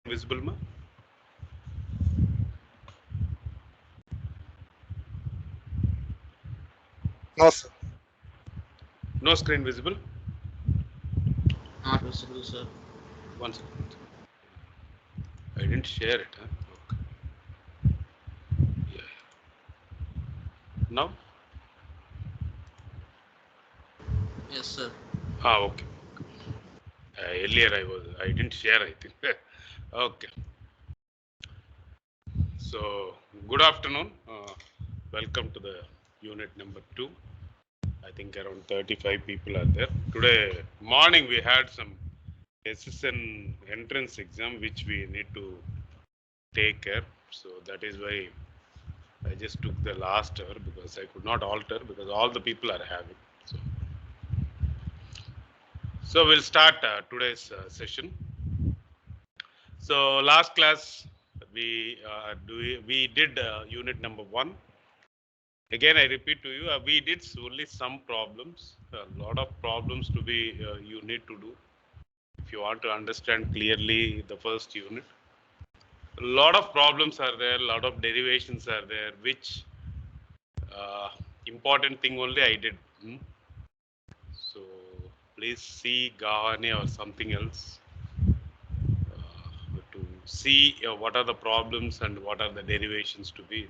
visible, ma? No, sir. No screen visible? Not visible, sir. One second. I didn't share it. Huh? Okay. Yeah. Now? Yes, sir. Okay. Earlier I didn't share, I think. Okay. So, good afternoon. Welcome to the unit number 2. I think around 35 people are there. Today morning we had some SSN entrance exam which we need to take care. So that is why I just took the last hour because I could not alter because all the people are having. So we'll start today's session. So last class we did unit number 1. Again, I repeat to you, we did only some problems. A lot of problems to be you need to do if you want to understand clearly the first unit. A lot of problems are there, a lot of derivations are there, which important thing only I did. So please see Gahane or something else to see what are the problems and what are the derivations to be.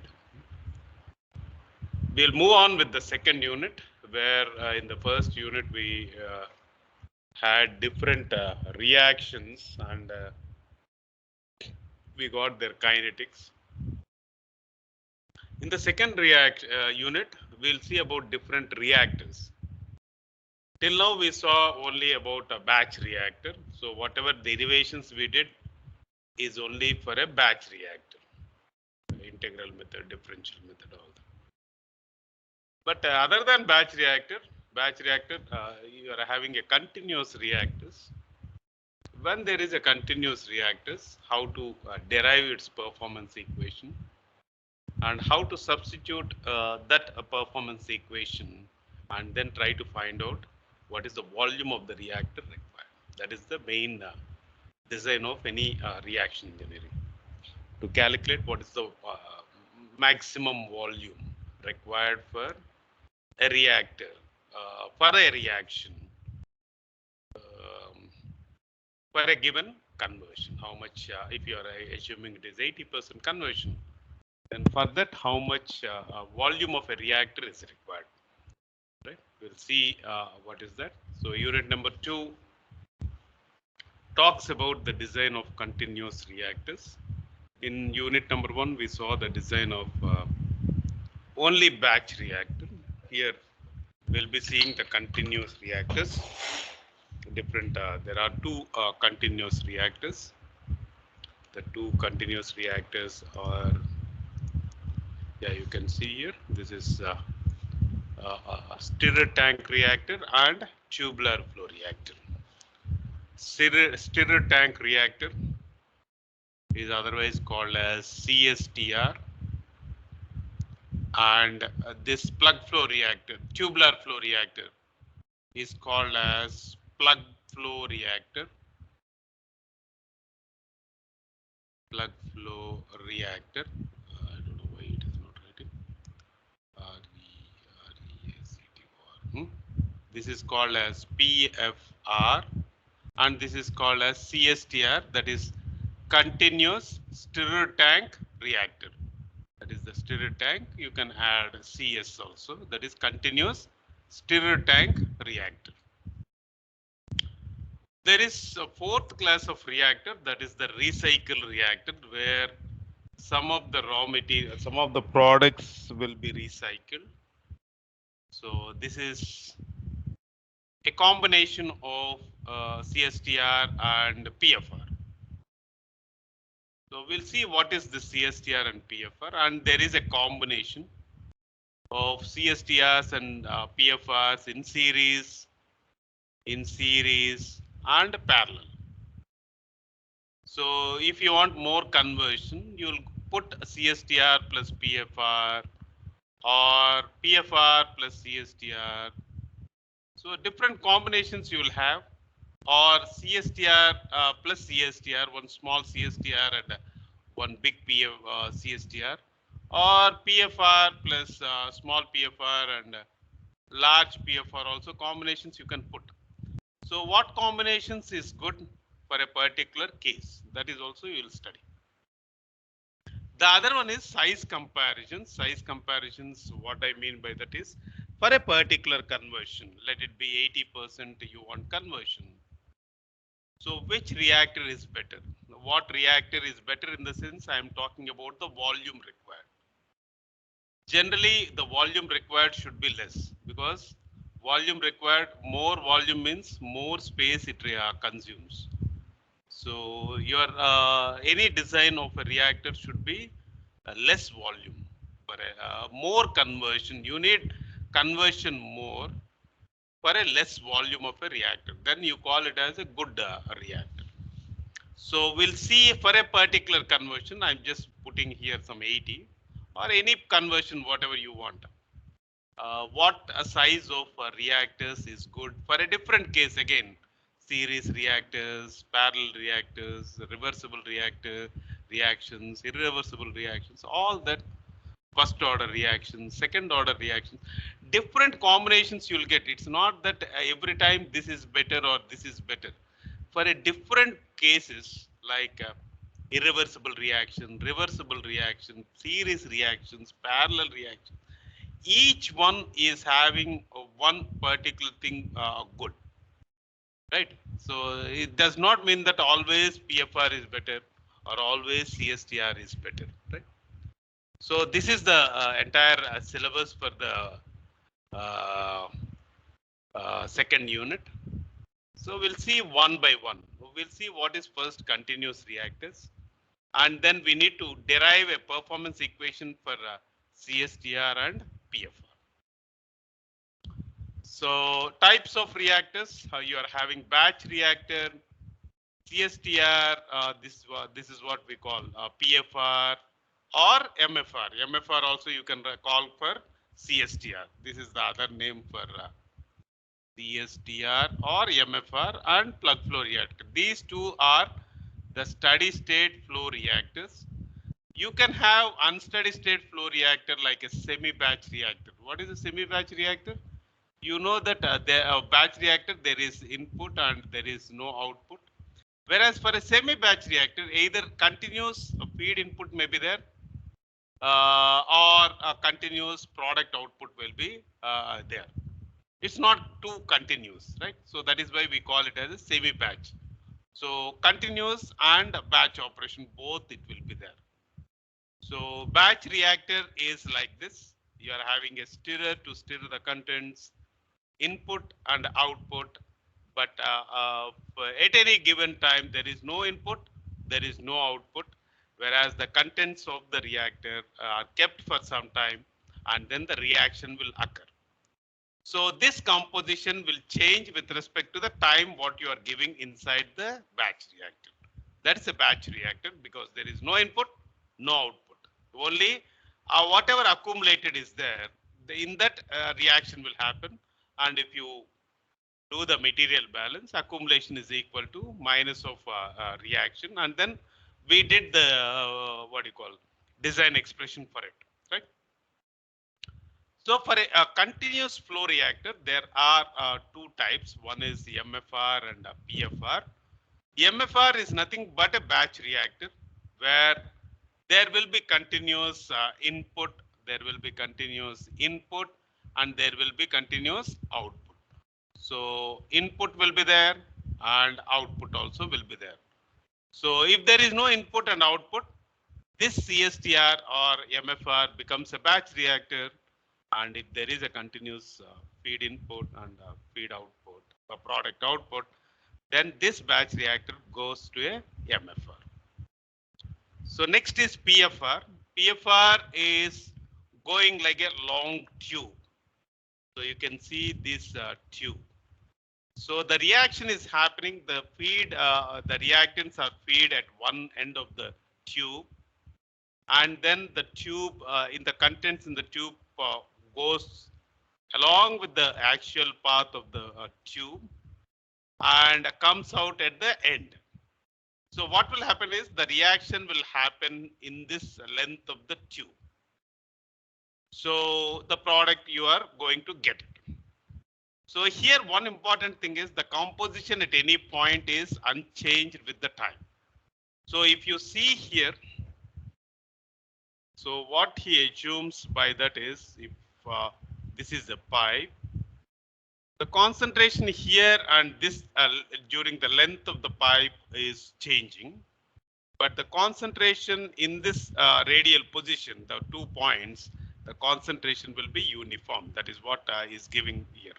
We'll move on with the second unit, where in the first unit we had different reactions and we got their kinetics. In the second unit, we'll see about different reactors. Till now, we saw only about a batch reactor. So whatever derivations we did is only for a batch reactor, integral method, differential method, all that. But other than batch reactor, you are having a continuous reactors. When there is a continuous reactors, how to derive its performance equation and how to substitute that performance equation and then try to find out what is the volume of the reactor required. That is the main design of any reaction engineering. To calculate what is the maximum volume required for a reactor, for a reaction, for a given conversion. How much, if you are assuming it is 80% conversion, then for that, how much volume of a reactor is required? Right? We'll see what is that. So unit number 2 talks about the design of continuous reactors. In unit number 1, we saw the design of only batch reactor. Here, we'll be seeing the continuous reactors. There are 2 continuous reactors. The 2 continuous reactors are, yeah, you can see here. This is a stirrer tank reactor and tubular flow reactor. Stirrer tank reactor is otherwise called as CSTR, and this plug flow reactor, tubular flow reactor, is called as plug flow reactor. Plug flow reactor. I don't know why it is not writing. This is called as PFR, and this is called as CSTR, that is continuous stirrer tank reactor. That is the stirrer tank. You can add CS also, that is continuous stirrer tank reactor. There is a 4th class of reactor, that is the recycle reactor, where some of the raw material, some of the products will be recycled. So this is a combination of CSTR and PFR. So we'll see what is the CSTR and PFR, and there is a combination of CSTRs and PFRs in series, and parallel. So if you want more conversion, you'll put CSTR plus PFR or PFR plus CSTR. So different combinations you will have. or CSTR plus CSTR, one small CSTR and one big CSTR, or PFR plus small PFR and large PFR, also combinations you can put. So what combinations is good for a particular case, that is also you will study. The other one is size comparisons. Size comparisons, what I mean by that is, for a particular conversion, let it be 80% you want conversion. So which reactor is better? What reactor is better in the sense I am talking about the volume required. Generally, the volume required should be less because volume required, more volume means more space it consumes. So your any design of a reactor should be less volume. For a more conversion, you need conversion more for a less volume of a reactor. Then you call it as a good reactor. So we'll see for a particular conversion. I'm just putting here some 80 or any conversion, whatever you want. What a size of reactors is good for a different case again. Series reactors, parallel reactors, reversible reactor reactions, irreversible reactions, all that, first order reactions, second order reactions, different combinations you'll get. It's not that every time this is better or this is better. For a different cases like irreversible reaction, reversible reaction, series reactions, parallel reactions, each one is having one particular thing good, right? So it does not mean that always PFR is better or always CSTR is better, right? So this is the entire syllabus for the uh, second unit. So we'll see one by one. We'll see what is first continuous reactors, and then we need to derive a performance equation for CSTR and PFR. So types of reactors, you are having batch reactor, CSTR, this is what we call PFR or MFR. MFR also you can call for CSTR. This is the other name for CSTR or MFR and plug flow reactor. These two are the steady state flow reactors. You can have unsteady state flow reactor like a semi-batch reactor. What is a semi-batch reactor? You know that batch reactor there is input and there is no output. Whereas for a semi-batch reactor, either continuous feed input may be there or a continuous product output will be there. It's not too continuous, right? So that is why we call it as a semi-batch. So continuous and batch operation, both it will be there. So batch reactor is like this. You are having a stirrer to stir the contents, input and output, but at any given time there is no input, there is no output, whereas the contents of the reactor are kept for some time and then the reaction will occur. So this composition will change with respect to the time what you are giving inside the batch reactor. That is a batch reactor because there is no input, no output. Only whatever accumulated is there, in that reaction will happen. And if you do the material balance, accumulation is equal to minus of reaction, and then we did the what do you call design expression for it, right? So for a continuous flow reactor, there are two types. One is MFR and PFR. MFR is nothing but a batch reactor where there will be continuous input, there will be continuous input, and there will be continuous output. So input will be there and output also will be there. So if there is no input and output, this CSTR or MFR becomes a batch reactor. And if there is a continuous feed input and feed output, a product output, then this batch reactor goes to a MFR. So next is PFR. PFR is going like a long tube. So you can see this tube. So the reaction is happening, the reactants are feed at one end of the tube, and then the tube, in the contents in the tube goes along with the actual path of the tube, and comes out at the end. So what will happen is the reaction will happen in this length of the tube. So the product you are going to get it. So here one important thing is the composition at any point is unchanged with the time. So if you see here, so what he assumes by that is if this is a pipe, the concentration here and this during the length of the pipe is changing, but the concentration in this radial position, the 2 points, the concentration will be uniform. That is what is giving here.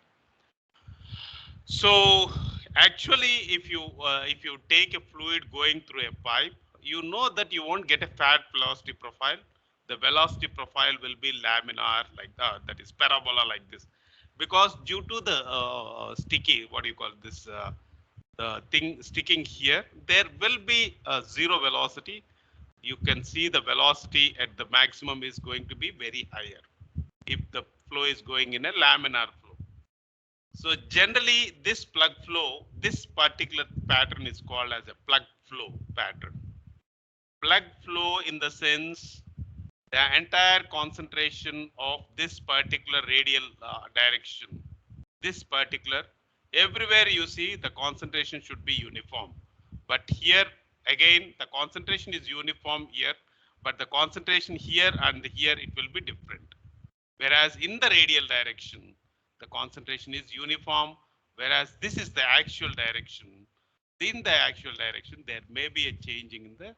So actually, if you take a fluid going through a pipe, you know that you won't get a flat velocity profile. The velocity profile will be laminar like that, that is parabola like this, because due to the sticky, what do you call this, the thing sticking here, there will be a zero velocity. You can see the velocity at the maximum is going to be very higher if the flow is going in a laminar flow. So generally this plug flow, this particular pattern is called as a plug flow pattern. Plug flow in the sense the entire concentration of this particular radial direction, this particular, everywhere you see the concentration should be uniform. But here again the concentration is uniform here, but the concentration here and here it will be different. Whereas in the radial direction, the concentration is uniform, whereas this is the actual direction. In the actual direction, there may be a changing in the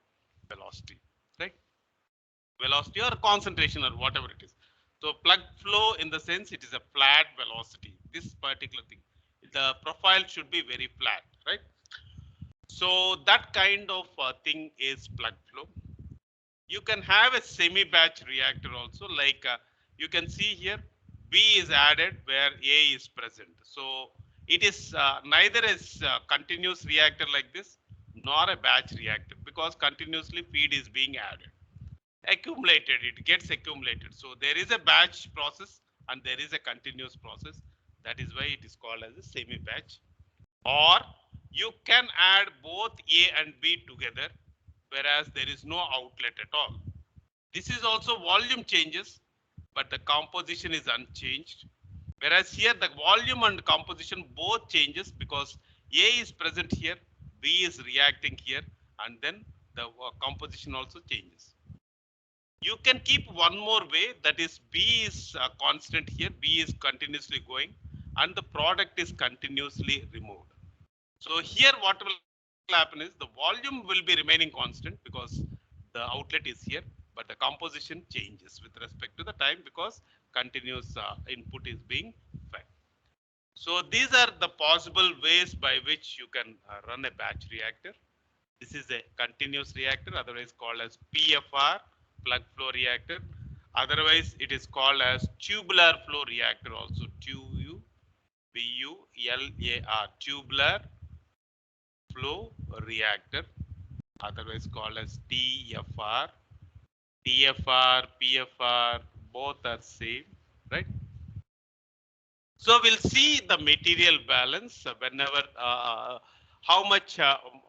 velocity, right? Velocity or concentration or whatever it is. So plug flow in the sense it is a flat velocity. This particular thing, the profile should be very flat, right? So that kind of thing is plug flow. You can have a semi-batch reactor also, like you can see here B is added where A is present. So it is neither a continuous reactor like this nor a batch reactor, because continuously feed is being added. Accumulated, it gets accumulated. So there is a batch process and there is a continuous process. That is why it is called as a semi-batch. Or you can add both A and B together, whereas there is no outlet at all. This is also volume changes, but the composition is unchanged. Whereas here the volume and composition both changes because A is present here, B is reacting here, and then the composition also changes. You can keep one more way, that is B is constant here, B is continuously going, and the product is continuously removed. So here what will happen is the volume will be remaining constant because the outlet is here, but the composition changes with respect to the time because continuous input is being fed. So these are the possible ways by which you can run a batch reactor. This is a continuous reactor, otherwise called as PFR, plug flow reactor. Otherwise it is called as tubular flow reactor also, TUBULAR, tubular flow reactor, otherwise called as TFR. TFR, PFR, both are same, right? So we'll see the material balance whenever how much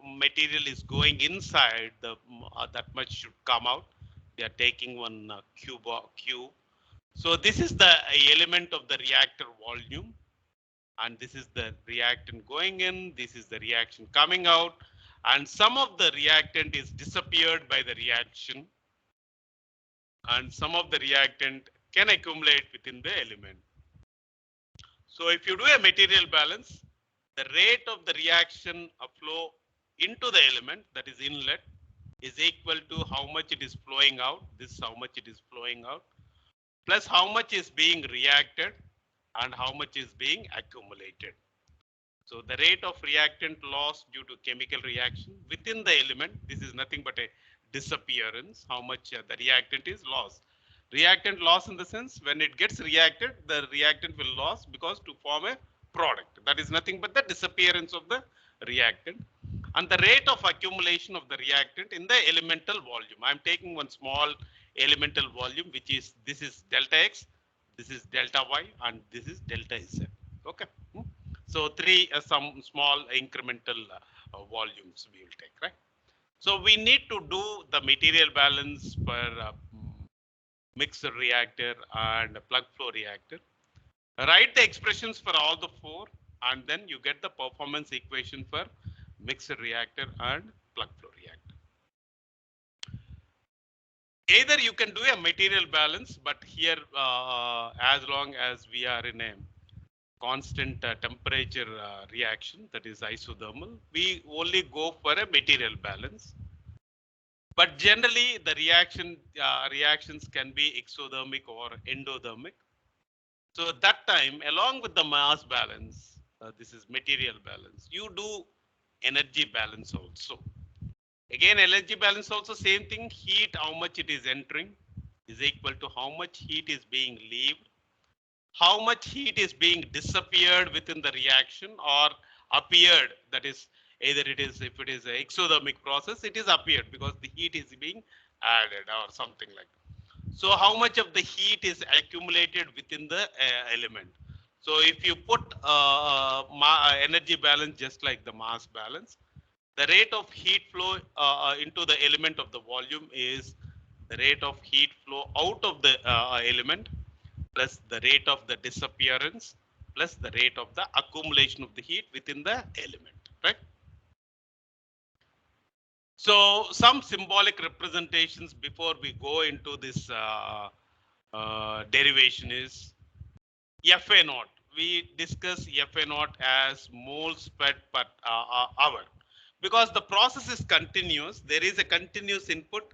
material is going inside, the that much should come out. They are taking one cube. So this is the element of the reactor volume, and this is the reactant going in, this is the reaction coming out, and some of the reactant is disappeared by the reaction, and some of the reactant can accumulate within the element. So if you do a material balance, the rate of the reaction flow into the element, that is inlet, is equal to how much it is flowing out, this is how much it is flowing out, plus how much is being reacted and how much is being accumulated. So the rate of reactant loss due to chemical reaction within the element, this is nothing but a disappearance, how much the reactant is lost. Reactant loss in the sense when it gets reacted, the reactant will lose because to form a product. That is nothing but the disappearance of the reactant. And the rate of accumulation of the reactant in the elemental volume. I'm taking one small elemental volume, which is, this is delta X, this is delta Y, and this is delta Z. Okay. So three some small incremental volumes we will take, right? So we need to do the material balance per mixer reactor and plug flow reactor. Write the expressions for all the four, and then you get the performance equation for mixer reactor and plug flow reactor. Either you can do a material balance, but here as long as we are in a constant temperature reaction, that is isothermal, we only go for a material balance. But generally the reactions can be exothermic or endothermic. So that time, along with the mass balance, this is material balance, you do energy balance also. Again, energy balance also same thing, heat, how much it is entering is equal to how much heat is being leaved, how much heat is being disappeared within the reaction or appeared, that is either it is, if it is an exothermic process, it is appeared because the heat is being added or something like that. So how much of the heat is accumulated within the element. So if you put energy balance just like the mass balance, the rate of heat flow into the element of the volume is the rate of heat flow out of the element plus the rate of the disappearance plus the rate of the accumulation of the heat within the element, right? So some symbolic representations before we go into this derivation is FA naught. We discuss FA naught as moles per hour because the process is continuous. There is a continuous input,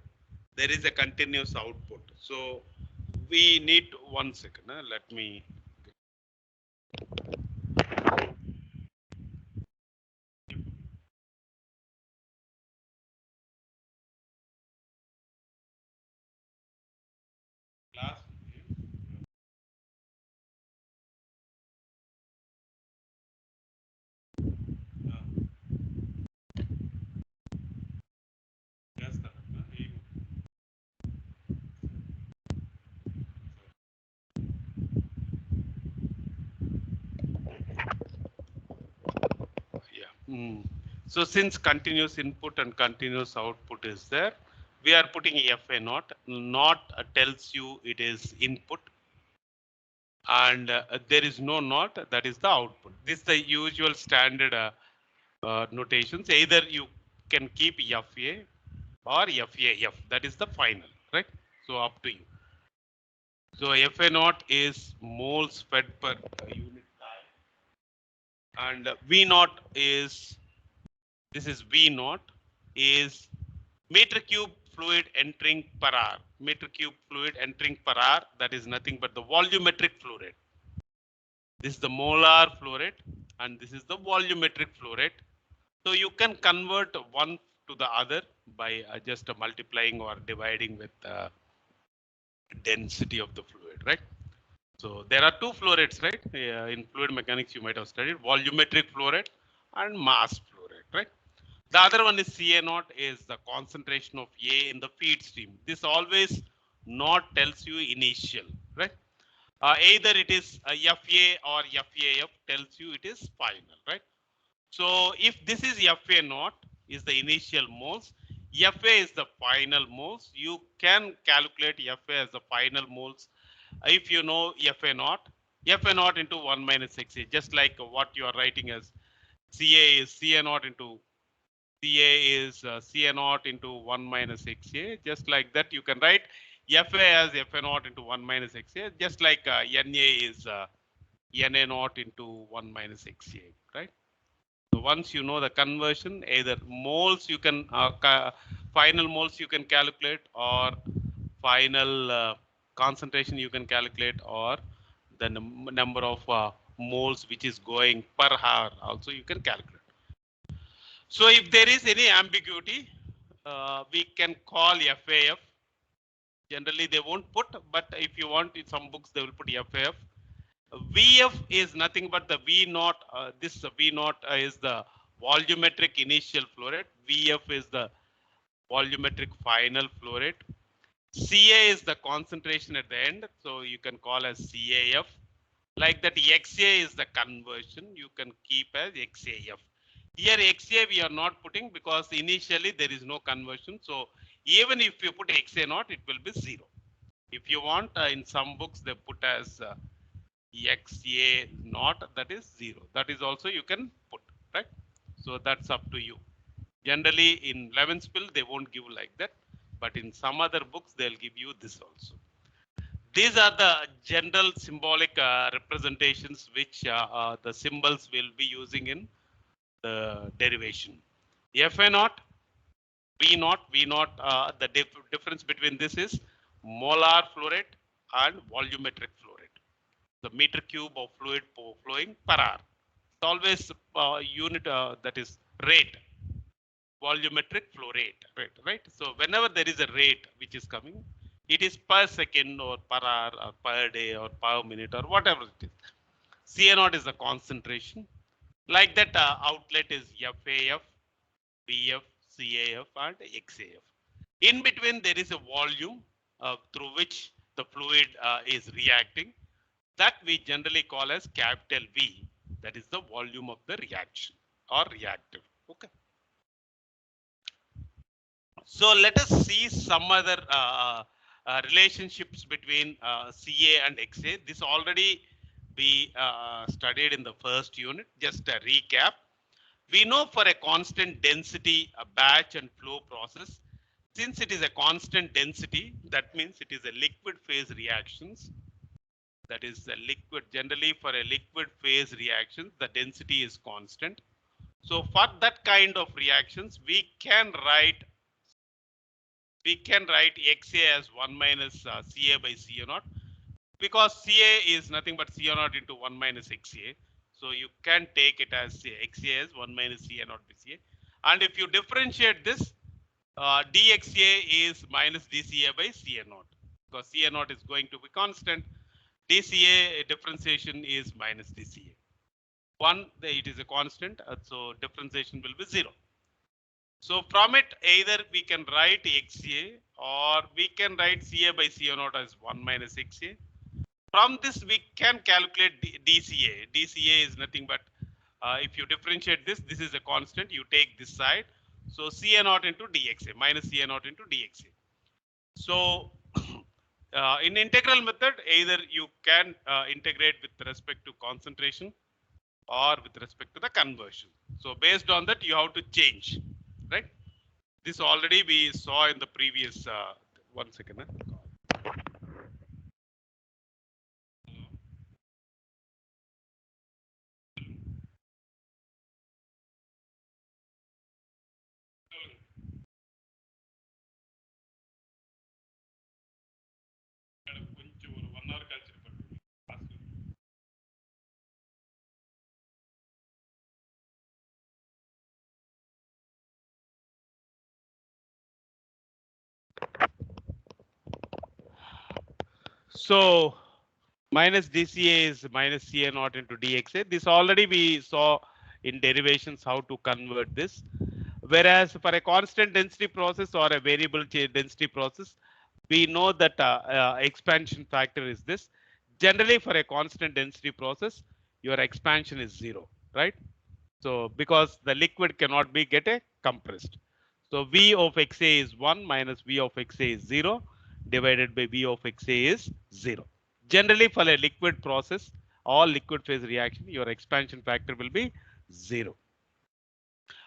there is a continuous output. So we need one second. Let me. Class. Yeah. So since continuous input and continuous output is there, we are putting FA naught. Naught tells you it is input, and there is no naught, that is the output. This is the usual standard notations. Either you can keep FA or FAF. That is the final, right? So up to you. So FA naught is moles fed per unit time, and V naught is, this is V naught, is meter cube fluid entering per hour. Meter cube fluid entering per hour, that is nothing but the volumetric flow rate. This is the molar flow rate and this is the volumetric flow rate. So you can convert one to the other by just multiplying or dividing with density of the fluid, right? So there are two flow rates, right? In fluid mechanics, you might have studied volumetric flow rate and mass flow rate, right? The other one is CA naught, is the concentration of A in the feed stream. This always not tells you initial, right? Either it is FA or FAF tells you it is final, right? So if this is FA naught is the initial moles, FA is the final moles. You can calculate FA as the final moles if you know FA naught into 1 minus XA, just like what you are writing as CA is CA naught into CA is CA naught into 1 minus XA. Just like that, you can write FA as FA naught into 1 minus XA, just like NA is NA naught into 1 minus XA, right? So once you know the conversion, either moles you can final moles you can calculate, or final concentration you can calculate, or the number of moles which is going per hour also you can calculate. So if there is any ambiguity, we can call FAF. Generally they won't put, but if you want, in some books they will put FAF. VF is nothing but the V naught. This V naught is the volumetric initial flow rate. VF is the volumetric final flow rate. CA is the concentration at the end, so you can call as CAF. Like that XA is the conversion, you can keep as XAF. Here XA we are not putting because initially there is no conversion. So even if you put XA naught, it will be 0. If you want, in some books they put as XA naught, that is 0. That is also you can put, right? So that's up to you. Generally in Levenspill they won't give like that, but in some other books they'll give you this also. These are the general symbolic representations which the symbols will be using in the derivation. Fa naught, V naught, V naught, the difference between this is molar flow rate and volumetric flow rate. The meter cube of fluid flowing per hour. It's always unit that is rate, volumetric flow rate, right? So whenever there is a rate which is coming, it is per second or per hour or per day or per minute or whatever it is. Ca naught is the concentration. Like that, outlet is FAF, BF, CAF, and XAF. In between, there is a volume through which the fluid is reacting. That we generally call as capital V. That is the volume of the reaction or reactive. Okay. So let us see some other relationships between CA and XA. This already we studied in the first unit. Just a recap. We know for a constant density, a batch and flow process, since it is a constant density, that means it is a liquid phase reactions. That is a liquid, generally for a liquid phase reaction, the density is constant. So for that kind of reactions, we can write XA as 1 minus CA by CA naught, because CA is nothing but CA naught into 1 minus XA. So you can take it as XA as 1 minus CA naught by CA. And if you differentiate this, dXA is minus dCA by CA naught, because CA naught is going to be constant. dCA differentiation is minus dCA. One, it is a constant, so differentiation will be 0. So from it, either we can write XA or we can write CA by CA naught as 1 minus XA. From this, we can calculate dCA. dCA is nothing but if you differentiate this, this is a constant. You take this side. So CA naught into dXA minus CA naught into dXA. So in integral method, either you can integrate with respect to concentration or with respect to the conversion. So based on that, you have to change, right? This already we saw in the previous, 1 second. கொஞ்சம் ஒரு 1 hour கழிச்சு So minus dCA is minus CA naught into dXA. This already we saw in derivations how to convert this. Whereas for a constant density process or a variable density process, we know that expansion factor is this. Generally for a constant density process, your expansion is 0, right? So because the liquid cannot be get a compressed. So V of XA is 1 minus V of XA is 0 divided by V of XA is 0. Generally for a liquid process or liquid phase reaction, your expansion factor will be 0.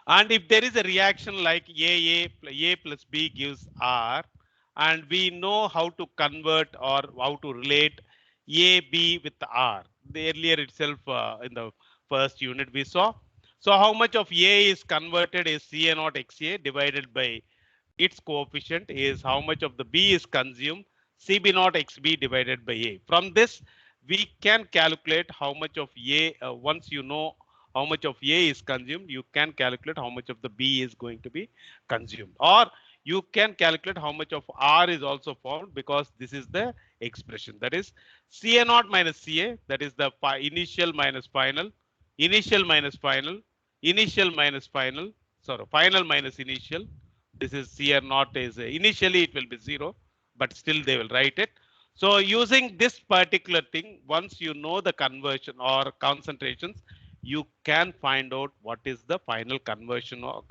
And if there is a reaction like A plus B gives R, and we know how to convert or how to relate AB with R. The earlier itself in the first unit we saw. So how much of A is converted is CA naught XA divided by its coefficient is how much of the B is consumed, CB naught XB divided by A. From this, we can calculate how much of A, once you know how much of A is consumed, you can calculate how much of the B is going to be consumed. Or you can calculate how much of R is also formed, because this is the expression. That is CA naught minus CA, that is the initial minus final, initial minus final, initial minus final, sorry, final minus initial. This is CA naught is initially it will be 0, but still they will write it. So using this particular thing, once you know the conversion or concentrations, you can find out what is the final conversion or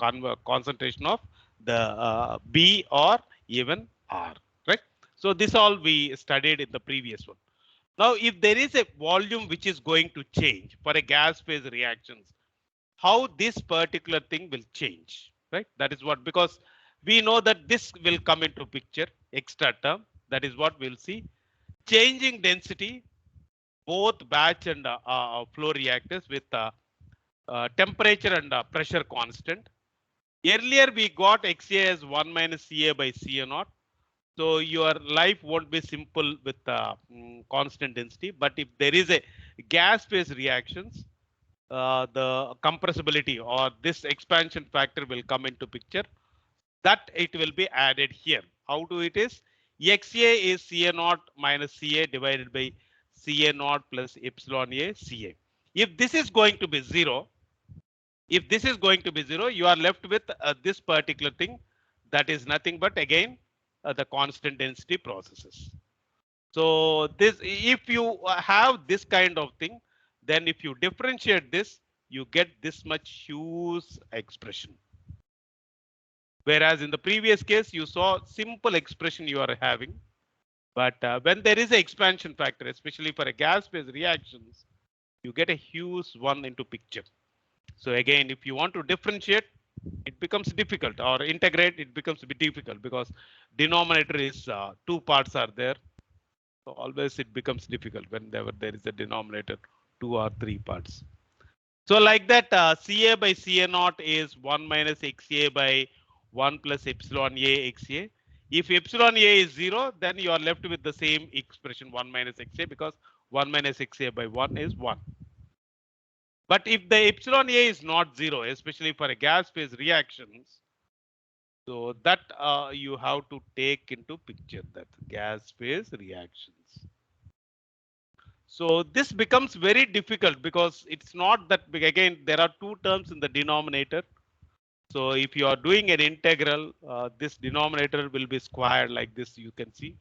concentration of the B or even R, right? So this all we studied in the previous one. Now, if there is a volume which is going to change for a gas phase reactions, how this particular thing will change, right? That is what, because we know that this will come into picture, extra term. That is what we'll see. Changing density, both batch and flow reactors with temperature and pressure constant. Earlier we got XA as 1 minus CA by CA naught. So your life won't be simple with constant density. But if there is a gas phase reactions, the compressibility or this expansion factor will come into picture. That it will be added here. How do it is? XA is CA naught minus CA divided by CA naught plus epsilon A CA. If this is going to be zero, you are left with this particular thing. That is nothing but again the constant density processes. So this, if you have this kind of thing, then if you differentiate this, you get this much huge expression. Whereas in the previous case, you saw simple expression you are having. But when there is an expansion factor, especially for a gas phase reactions, you get a huge one into picture. So again, if you want to differentiate, it becomes difficult, or integrate, it becomes a bit difficult, because denominator is two parts are there. So always it becomes difficult whenever there is a denominator, 2 or 3 parts. So like that, CA by CA naught is 1 minus XA by 1 plus epsilon A XA. If epsilon A is 0, then you are left with the same expression 1 minus XA, because 1 minus XA by 1 is 1. But if the epsilon A is not 0, especially for a gas phase reactions, so that you have to take into picture, that gas phase reactions. So this becomes very difficult, because it's not that big. Again, there are two terms in the denominator. So if you are doing an integral, this denominator will be squared like this. You can see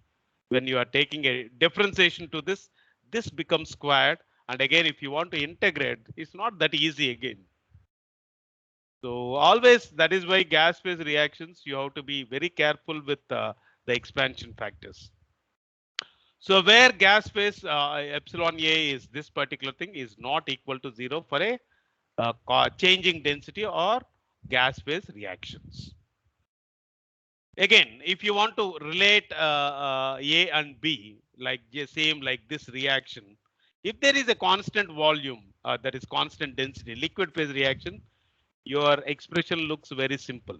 when you are taking a differentiation to this, this becomes squared. And again, if you want to integrate, it's not that easy again. So always, that is why gas phase reactions, you have to be very careful with the expansion factors. So where gas phase epsilon A is this particular thing is not equal to 0 for a changing density or gas phase reactions. Again, if you want to relate A and B, like same like this reaction, if there is a constant volume, that is constant density, liquid phase reaction, your expression looks very simple.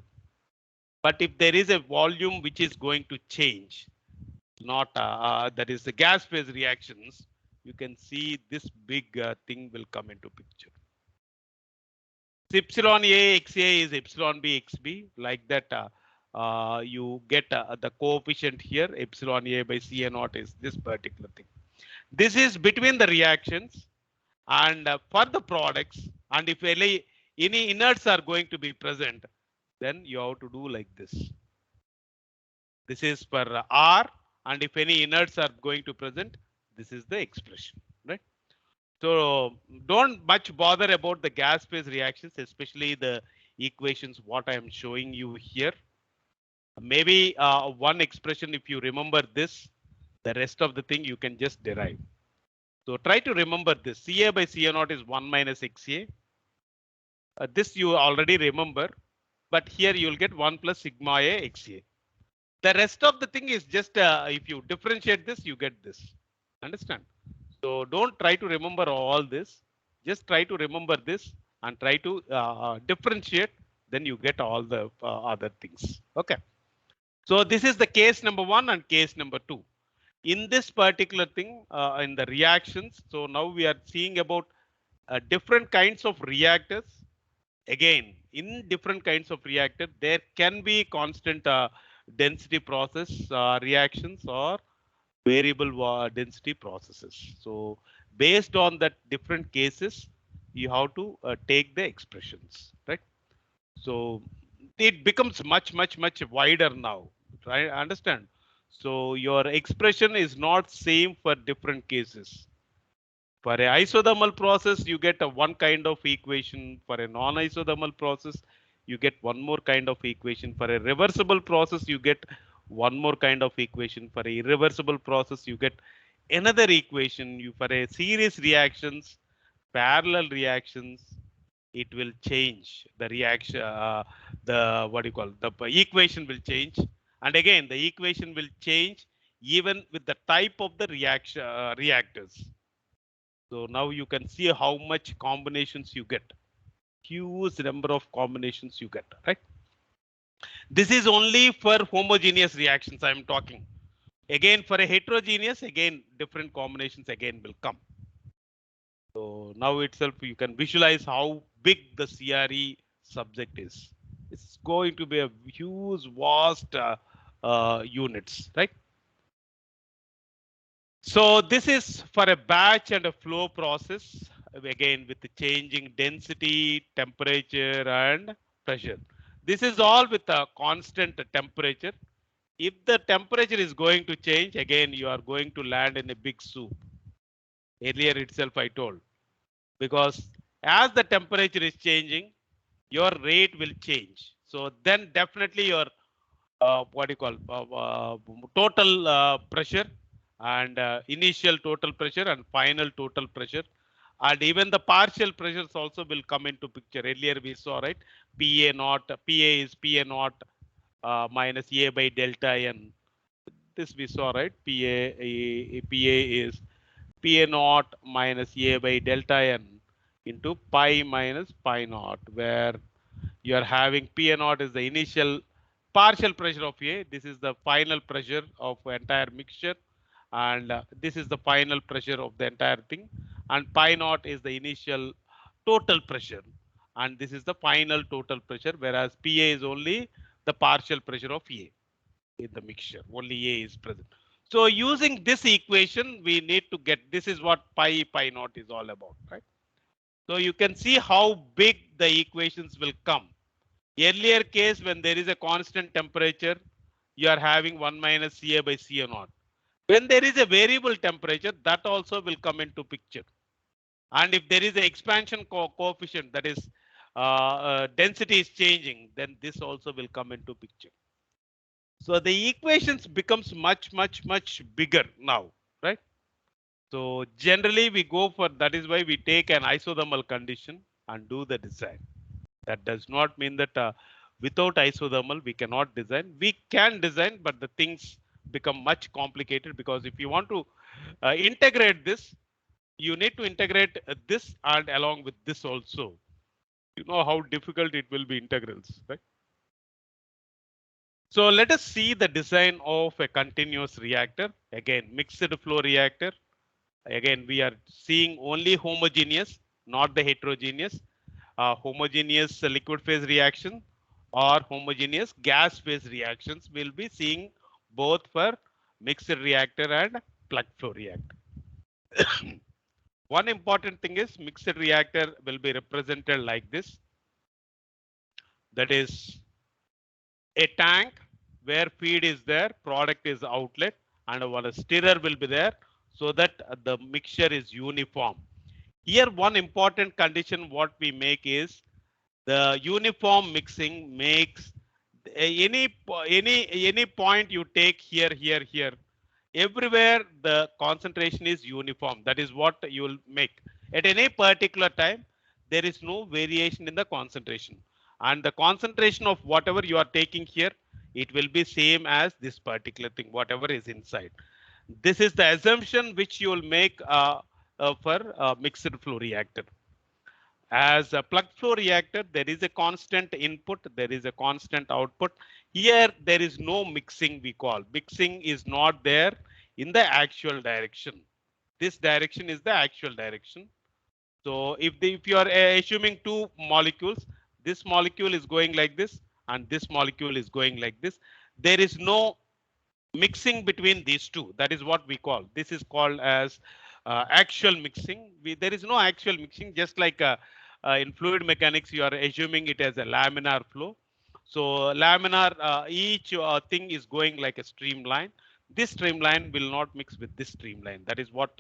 But if there is a volume which is going to change, not that is the gas phase reactions, you can see this big thing will come into picture. So epsilon A XA is epsilon B XB, like that. You get the coefficient here, epsilon A by CA naught is this particular thing. This is between the reactions and for the products. And if any inerts are going to be present, then you have to do like this. This is for R, and if any inerts are going to present, this is the expression, right? So don't much bother about the gas phase reactions, especially the equations what I am showing you here. Maybe one expression, if you remember this, the rest of the thing you can just derive. So try to remember this. CA by CA naught is 1 minus XA. This you already remember, but here you will get 1 plus sigma A XA. The rest of the thing is just if you differentiate this, you get this. Understand? So don't try to remember all this. Just try to remember this and try to differentiate. Then you get all the other things. Okay. So this is the case number 1 and case number 2. In this particular thing, in the reactions. So now we are seeing about different kinds of reactors. Again, in different kinds of reactor, there can be constant density process reactions or variable density processes. So based on that different cases, you have to take the expressions, right? So it becomes much wider now, right? Understand? So your expression is not same for different cases. For a isothermal process, you get a one kind of equation. For a non-isothermal process, you get one more kind of equation. For a reversible process, you get one more kind of equation. For a irreversible process, you get another equation. You for a series reactions, parallel reactions, it will change the reaction. The what do you call the equation will change, and again the equation will change even with the type of the reaction reactors. So now you can see how much combinations you get. Huge number of combinations you get, right? This is only for homogeneous reactions I am talking. Again, for a heterogeneous, again, different combinations again will come. So now itself you can visualize how big the CRE subject is. It's going to be a huge, vast units, right? So this is for a batch and a flow process, again with the changing density, temperature and pressure. This is all with a constant temperature. If the temperature is going to change, again you are going to land in a big soup. Earlier itself I told, because as the temperature is changing, your rate will change. So then definitely your what do you call total pressure and initial total pressure and final total pressure, and even the partial pressures also will come into picture. Earlier we saw, right, pa naught, pa is pa naught minus a by delta n. This we saw, right? Pa is pa naught minus a by delta n into pi minus pi naught, where you are having P naught is the initial partial pressure of A. This is the final pressure of entire mixture, and this is the final pressure of the entire thing. And pi naught is the initial total pressure, and this is the final total pressure. Whereas PA is only the partial pressure of A in the mixture. Only A is present. So using this equation, we need to get, this is what pi naught is all about, right? So you can see how big the equations will come. Earlier case, when there is a constant temperature, you are having 1 minus Ca by Ca naught. When there is a variable temperature, that also will come into picture. And if there is an expansion coefficient, that is density is changing, then this also will come into picture. So the equations becomes much bigger now, right? So generally we go for, that is why we take an isothermal condition and do the design. That does not mean that without isothermal we cannot design. We can design, but the things become much complicated, because if you want to integrate this, you need to integrate this and along with this also. You know how difficult it will be integrals, right? So let us see the design of a continuous reactor. Again, mixed flow reactor. Again, we are seeing only homogeneous, not the heterogeneous. Homogeneous liquid phase reaction or homogeneous gas phase reactions. We'll be seeing both for mixed reactor and plug flow reactor. One important thing is mixed reactor will be represented like this. That is a tank where feed is there, product is outlet, and one stirrer will be there, so that the mixture is uniform. Here, one important condition what we make is the uniform mixing makes any point you take here, everywhere the concentration is uniform. That is what you will make at any particular time. There is no variation in the concentration, and the concentration of whatever you are taking here, it will be same as this particular thing, whatever is inside. This is the assumption which you will make for mixed flow reactor. As a plug flow reactor, there is a constant input, there is a constant output. Here, there is no mixing, we call. Mixing is not there in the actual direction. This direction is the actual direction. So if you are assuming two molecules, this molecule is going like this and this molecule is going like this, there is no mixing between these two. That is what we call. This is called as actual mixing. There is no actual mixing, just like in fluid mechanics, you are assuming it as a laminar flow. So laminar, each thing is going like a streamline. this streamline will not mix with this streamline. That is what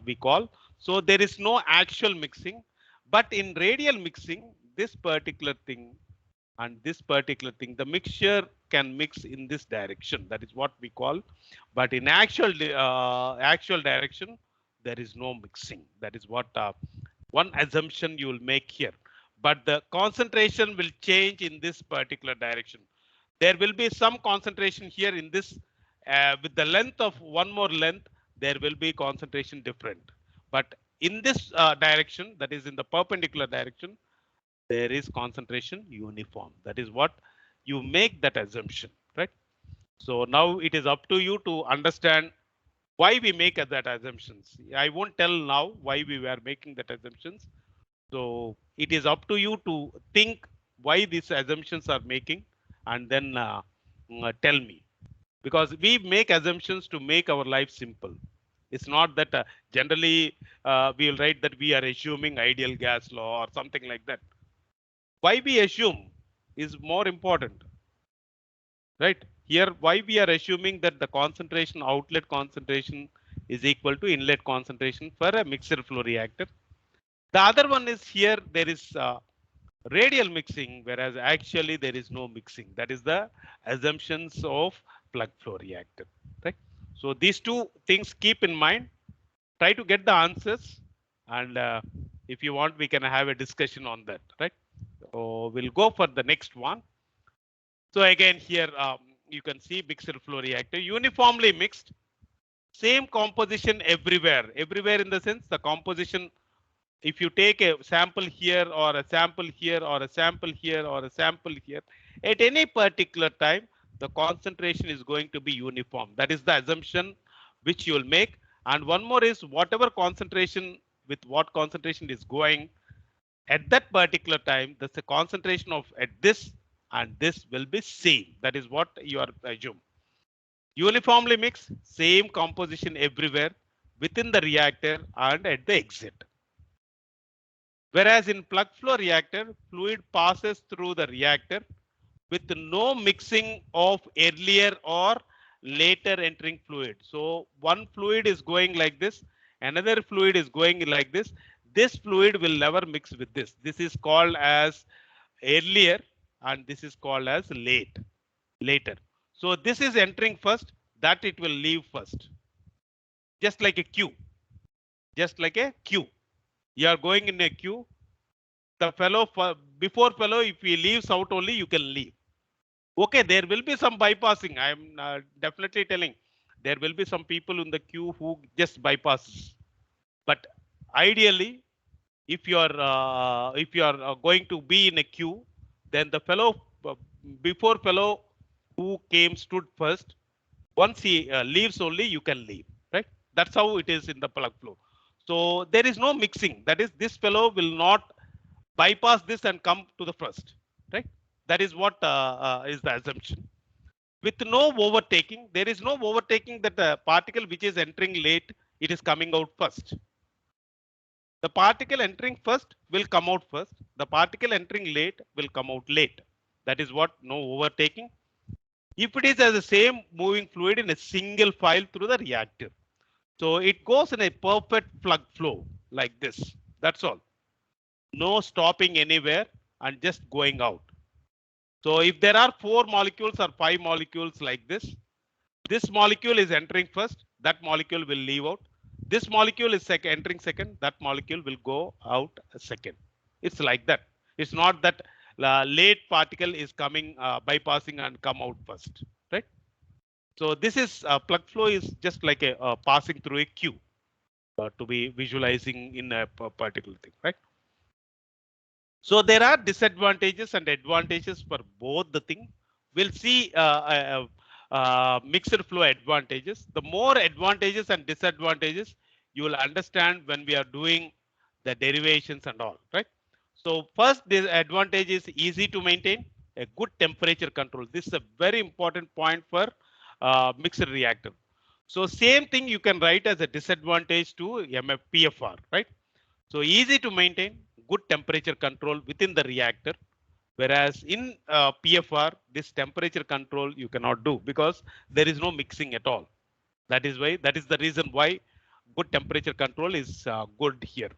we call. So there is no actual mixing, but in radial mixing, this particular thing and this particular thing, the mixture can mix in this direction. That is what we call. But in actual direction, there is no mixing. That is what one assumption you will make here. But the concentration will change in this particular direction. There will be some concentration here in this with the length of one more length, there will be concentration different. But in this direction, that is in the perpendicular direction, there is concentration uniform. That is what you make that assumption, right? So now it is up to you to understand why we make that assumptions. I won't tell now why we were making that assumptions. So it is up to you to think why these assumptions are making and then tell me, because we make assumptions to make our life simple. It's not that generally we will write that we are assuming ideal gas law or something like that. Why we assume is more important, right? Here, why we are assuming that the concentration, outlet concentration is equal to inlet concentration for a mixed flow reactor. The other one is here, there is radial mixing, whereas actually there is no mixing. That is the assumptions of plug flow reactor, right? So these two things keep in mind, try to get the answers, and if you want, we can have a discussion on that, right? So we'll go for the next one. So again, here you can see mixed flow reactor, uniformly mixed, same composition everywhere. Everywhere in the sense the composition. If you take a sample here or a sample here or a sample here or a sample here, at any particular time, the concentration is going to be uniform. That is the assumption which you will make. And one more is whatever concentration with what concentration is going at that particular time, the concentration of at this and this will be same. That is what you are assume. Uniformly mixed, same composition everywhere within the reactor and at the exit. Whereas in plug flow reactor, fluid passes through the reactor with no mixing of earlier or later entering fluid. So one fluid is going like this, another fluid is going like this. This fluid will never mix with this. This is called as earlier and this is called as later. So this is entering first, that it will leave first. Just like a queue. Just like a queue. You are going in a queue. The fellow before fellow, if he leaves out only, you can leave. Okay, there will be some bypassing. I am definitely telling. There will be some people in the queue who just bypasses. But ideally, if you are going to be in a queue, then the fellow before fellow who came stood first. Once he leaves only, you can leave, right? That's how it is in the plug flow. So there is no mixing. That is, this fellow will not bypass this and come to the first, right? That is what is the assumption. With no overtaking, there is no overtaking that the particle which is entering late, it is coming out first. The particle entering first will come out first. The particle entering late will come out late. That is what no overtaking. If it is as the same moving fluid in a single file through the reactor. So it goes in a perfect plug flow like this. That's all. No stopping anywhere and just going out. So if there are 4 molecules or 5 molecules like this molecule is entering first, that molecule will leave out. This molecule is entering second, that molecule will go out second. It's like that. It's not that late particle is coming, bypassing and come out first, right? So this is plug flow is just like a passing through a queue to be visualizing in a particular thing, right? So there are disadvantages and advantages for both the thing. We'll see mixed flow advantages. The more advantages and disadvantages you will understand when we are doing the derivations and all, right? So first, the advantage is easy to maintain, a good temperature control. This is a very important point for mixed reactor. So same thing you can write as a disadvantage to PFR, right? So easy to maintain, good temperature control within the reactor, Whereas in PFR, this temperature control you cannot do because there is no mixing at all. That is why, that is the reason why good temperature control is good here.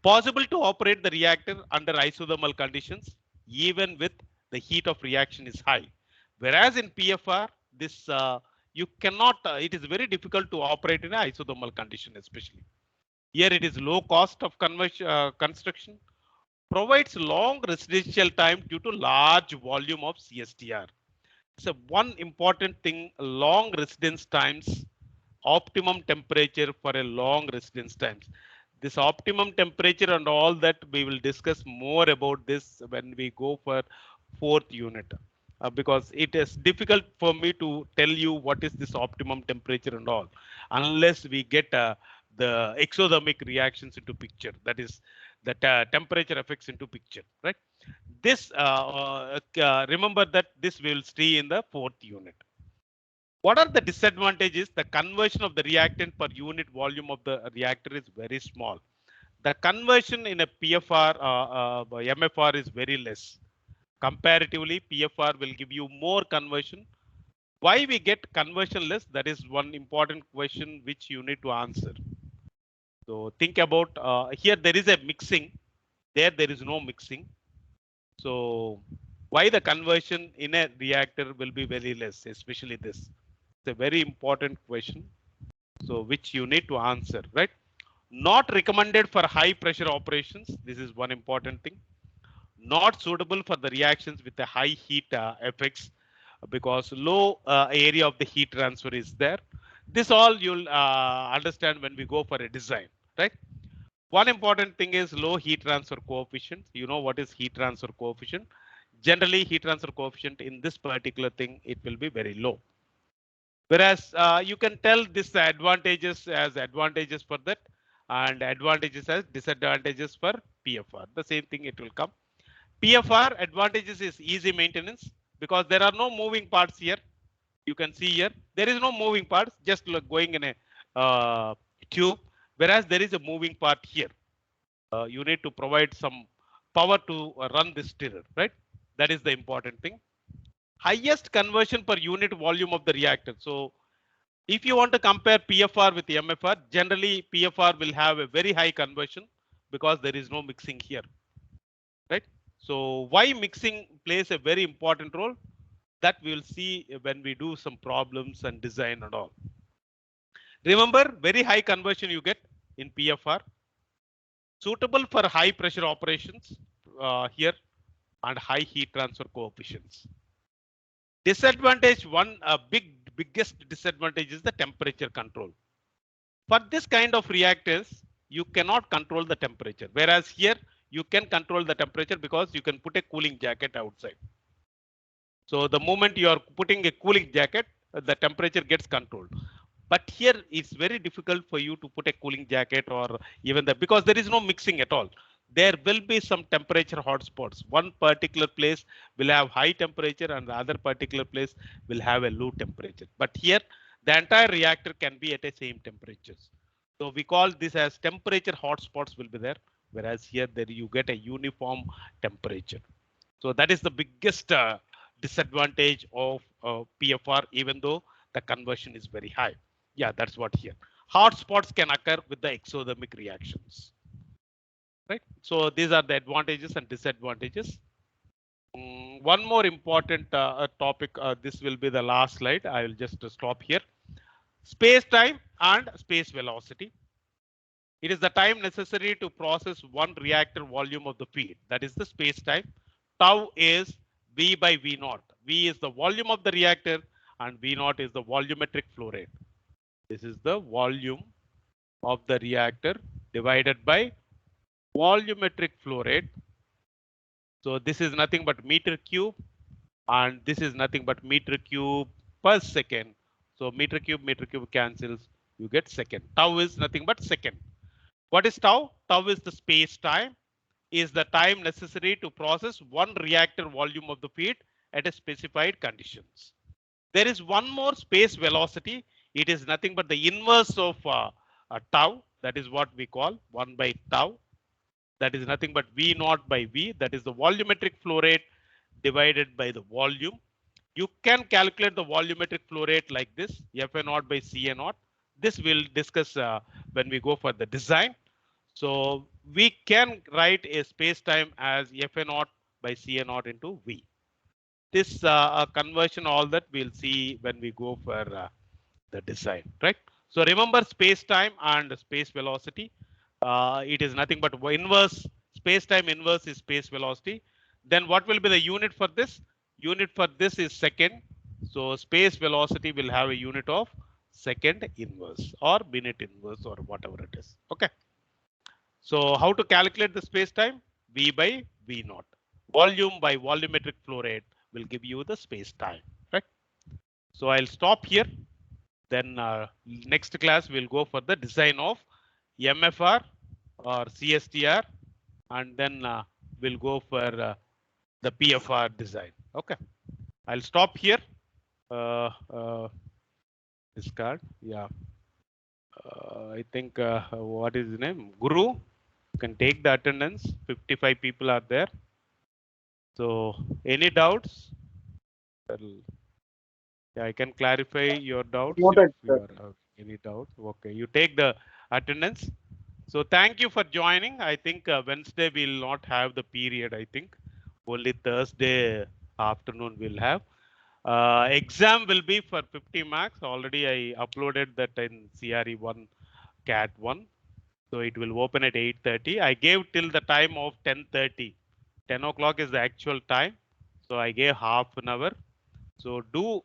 Possible to operate the reactor under isothermal conditions, even with the heat of reaction is high. Whereas in PFR, this you cannot, it is very difficult to operate in a isothermal condition, especially. Here it is low cost of conversion, construction, provides long residential time due to large volume of CSTR. So one important thing, long residence times, optimum temperature for a long residence times. This optimum temperature and all that we will discuss more about this when we go for fourth unit. Because it is difficult for me to tell you what is this optimum temperature and all, unless we get the exothermic reactions into picture. That is, that temperature effects into picture, right? This remember that this we will see in the fourth unit. What are the disadvantages? The conversion of the reactant per unit volume of the reactor is very small. The conversion in a PFR, MFR is very less. Comparatively, PFR will give you more conversion. Why we get conversion less? That is one important question which you need to answer. So think about here there is a mixing, there is no mixing. So why the conversion in a reactor will be very less, especially this? It's a very important question. So which you need to answer, right? Not recommended for high pressure operations. This is one important thing. Not suitable for the reactions with the high heat effects because low area of the heat transfer is there. This all you'll understand when we go for a design, right? One important thing is low heat transfer coefficient. You know what is heat transfer coefficient? Generally, heat transfer coefficient in this particular thing, it will be very low. Whereas you can tell this advantages as advantages for that and advantages as disadvantages for PFR. The same thing it will come. PFR advantages is easy maintenance because there are no moving parts here. You can see here, there is no moving parts, just like going in a tube, whereas there is a moving part here. You need to provide some power to run this stirrer, right? That is the important thing. Highest conversion per unit volume of the reactor. So if you want to compare PFR with MFR, generally PFR will have a very high conversion because there is no mixing here, right? So why mixing plays a very important role? That we will see when we do some problems and design and all. Remember, very high conversion you get in PFR, suitable for high pressure operations here and high heat transfer coefficients. Disadvantage one, biggest disadvantage is the temperature control. For this kind of reactors, you cannot control the temperature, whereas here you can control the temperature because you can put a cooling jacket outside. So the moment you are putting a cooling jacket, the temperature gets controlled. But here it's very difficult for you to put a cooling jacket or even that because there is no mixing at all. There will be some temperature hotspots. One particular place will have high temperature and the other particular place will have a low temperature. But here the entire reactor can be at the same temperatures. So we call this as temperature hotspots will be there. Whereas here there you get a uniform temperature. So that is the biggest disadvantage of PFR, even though the conversion is very high. Yeah, that's what here. Hotspots can occur with the exothermic reactions. Right. So these are the advantages and disadvantages. One more important topic. This will be the last slide. I will just stop here. Space time and space velocity. It is the time necessary to process one reactor volume of the feed. That is the space time. Tau is V by V naught. V is the volume of the reactor and V naught is the volumetric flow rate. This is the volume of the reactor divided by volumetric flow rate. So this is nothing but meter cube and this is nothing but meter cube per second. So meter cube cancels, you get second. Tau is nothing but second. What is tau? Tau is the space time, is the time necessary to process one reactor volume of the feed at a specified conditions. There is one more space velocity. It is nothing but the inverse of tau. That is what we call 1 by tau. That is nothing but V naught by V. That is the volumetric flow rate divided by the volume. You can calculate the volumetric flow rate like this, Fa naught by Ca naught. This we'll discuss when we go for the design. So we can write a space time as Fa naught by Ca naught into V. This conversion, all that we'll see when we go for the design, right? So remember space time and space velocity. It is nothing but inverse, space time inverse is space velocity. Then what will be the unit for this? Unit for this is second. So space velocity will have a unit of second inverse or minute inverse or whatever it is. Okay. So how to calculate the space time? V by V naught. Volume by volumetric flow rate will give you the space time, right? So I'll stop here. Then next class we'll go for the design of MFR or CSTR, and then we'll go for the PFR design. Okay, I'll stop here. Discard. Yeah, I think what is his name? Guru. You can take the attendance. 55 people are there. So any doubts? Yeah, I can clarify your doubts Noted, if you are any doubts. Okay, you take the attendance. So thank you for joining. I think Wednesday we'll not have the period. I think only Thursday afternoon we'll have. Exam will be for 50 marks. Already I uploaded that in CRE1 CAT 1. So it will open at 8:30. I gave till the time of 10:30. 10 o'clock is the actual time. So I gave half an hour. So do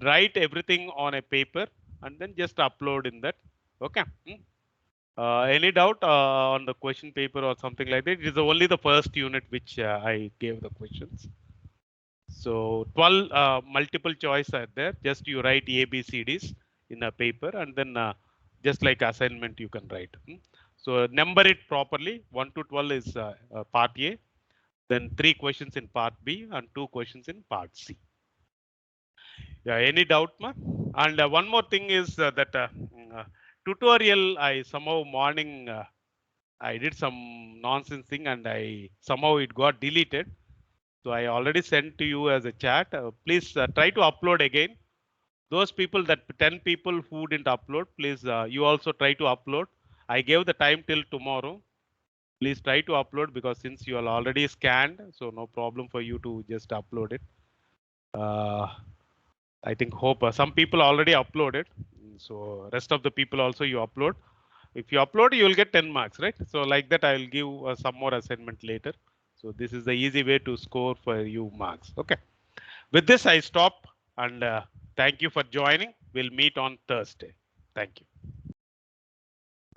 write everything on a paper and then just upload in that. Okay. Any doubt on the question paper or something like that? It is only the first unit which I gave the questions. So 12 multiple choice are there. Just you write A, B, C, Ds in a paper and then just like assignment you can write. So number it properly. 1 to 12 is part A. Then 3 questions in part B and 2 questions in part C. Yeah, any doubt, ma? And one more thing is that tutorial I somehow morning I did some nonsense thing and I somehow it got deleted. So I already sent to you as a chat. Please try to upload again. Those people that 10 people who didn't upload, please you also try to upload. I gave the time till tomorrow. Please try to upload because since you are already scanned, so no problem for you to just upload it. I think hope some people already uploaded. So rest of the people also you upload. If you upload, you will get 10 marks, right? So like that, I will give some more assignment later. So this is the easy way to score for you marks. Okay. With this, I stop and thank you for joining. We'll meet on Thursday. Thank you.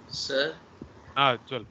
Sir. Chal.